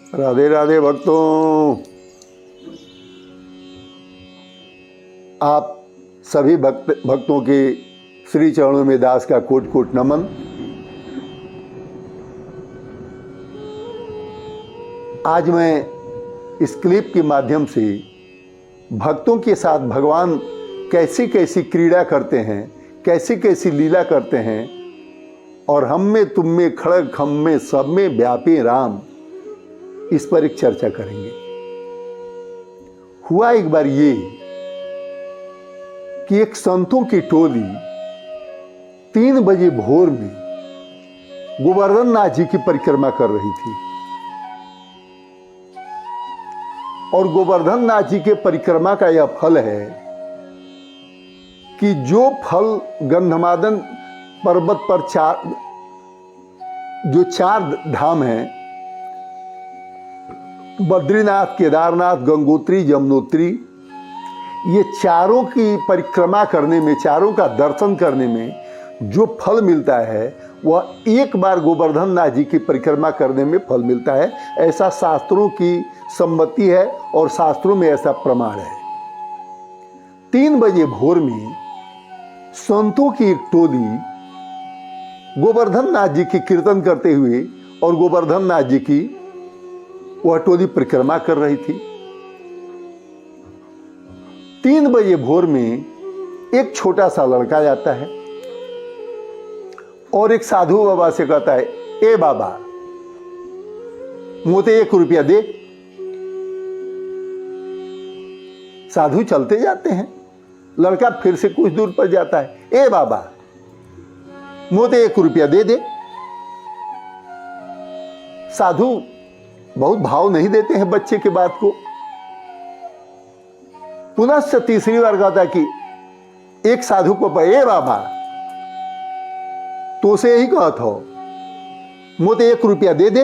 राधे राधे भक्तों, आप सभी भक्तों के श्री चरणों में दास का कोट कोट नमन। आज मैं इस क्लिप के माध्यम से भक्तों के साथ भगवान कैसी कैसी क्रीड़ा करते हैं, कैसी कैसी लीला करते हैं और हम में तुम में खड़ग हम में सब में व्यापी राम, इस पर एक चर्चा करेंगे। हुआ एक बार ये कि एक संतों की टोली 3 बजे भोर में गोवर्धन नाथ जी की परिक्रमा कर रही थी और गोवर्धन नाथ जी के परिक्रमा का यह फल है कि जो फल गंधमादन पर्वत पर जो 4 धाम हैं, बद्रीनाथ, केदारनाथ, गंगोत्री, यमुनोत्री, ये चारों की परिक्रमा करने में, चारों का दर्शन करने में जो फल मिलता है वह एक बार गोवर्धन नाथ जी की परिक्रमा करने में फल मिलता है। ऐसा शास्त्रों की सम्मति है और शास्त्रों में ऐसा प्रमाण है। 3 बजे भोर में संतों की एक टोली गोवर्धन नाथ जी की कीर्तन करते हुए और गोवर्धन नाथ जी की वह टोली परिक्रमा कर रही थी। 3 बजे भोर में एक छोटा सा लड़का जाता है और एक साधु बाबा से कहता है, ए बाबा मोते 1 रुपया दे। साधु चलते जाते हैं, लड़का फिर से कुछ दूर पर जाता है, ए बाबा मोते 1 रुपया दे दे। साधु बहुत भाव नहीं देते हैं बच्चे के बात को। पुनः तीसरी बार कहता है कि एक साधु को, ए बाबा तो से यही कहत हो, मोते 1 रुपया दे दे।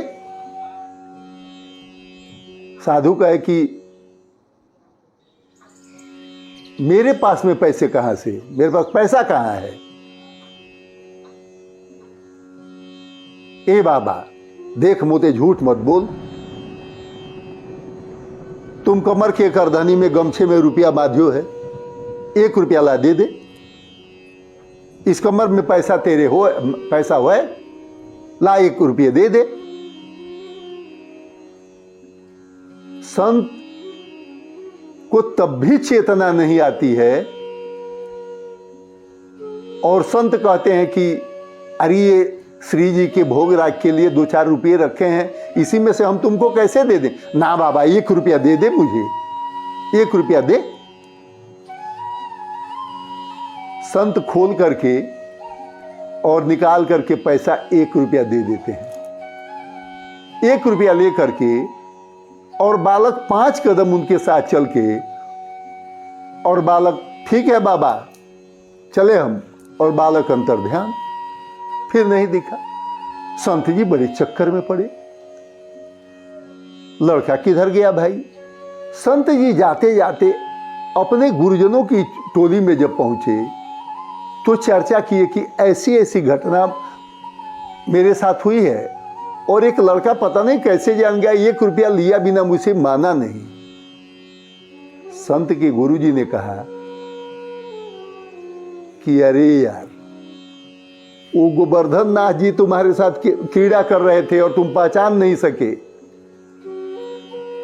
साधु कहे कि मेरे पास में पैसे कहां से, मेरे पास पैसा कहां है। ए बाबा देख, मोते झूठ मत बोल, तुम कमर के करधनी में गमछे में रुपया बांधियो है, 1 रुपया ला दे दे। इस कमर में पैसा तेरे हो, पैसा हो, ला 1 रुपये दे दे। संत को तब भी चेतना नहीं आती है और संत कहते हैं कि अरे ये श्री जी के भोग राग के लिए 2-4 रुपये रखे हैं, इसी में से हम तुमको कैसे दे दें। ना बाबा 1 रुपया दे दे, मुझे 1 रुपया दे। संत खोल करके और निकाल करके पैसा 1 रुपया दे देते हैं। 1 रुपया ले करके और बालक 5 कदम उनके साथ चल के, और बालक ठीक है बाबा चले हम, और बालक अंतर ध्यान, फिर नहीं दिखा। संत जी बड़े चक्कर में पड़े, लड़का किधर गया भाई। संत जी जाते जाते अपने गुरुजनों की टोली में जब पहुंचे तो चर्चा किए कि ऐसी ऐसी घटना मेरे साथ हुई है और एक लड़का पता नहीं कैसे जान गया, 1 रुपया लिया बिना मुझे माना नहीं। संत के गुरुजी ने कहा कि अरे यार, वो गोवर्धन नाथ जी तुम्हारे साथ क्रीड़ा कर रहे थे और तुम पहचान नहीं सके।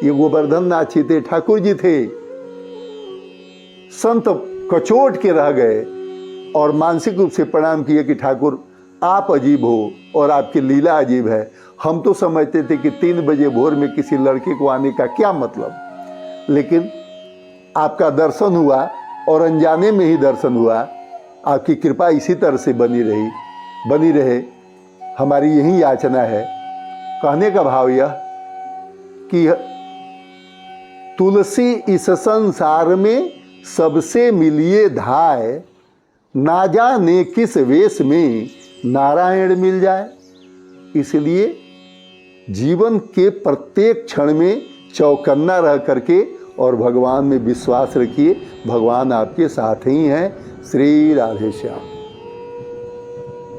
ये गोवर्धन नाथ जी थे, ठाकुर जी थे। संत कचोट के रह गए और मानसिक रूप से प्रणाम किए कि ठाकुर आप अजीब हो और आपकी लीला अजीब है। हम तो समझते थे कि 3 बजे भोर में किसी लड़के को आने का क्या मतलब, लेकिन आपका दर्शन हुआ और अनजाने में ही दर्शन हुआ। आपकी कृपा इसी तरह से बनी रहे, हमारी यही याचना है। कहने का भाव यह कि तुलसी इस संसार में सबसे मिलिए धाय, ना जाने किस वेश में नारायण मिल जाए। इसलिए जीवन के प्रत्येक क्षण में चौकन्ना रह करके और भगवान में विश्वास रखिए, भगवान आपके साथ ही हैं। श्री राधे श्याम।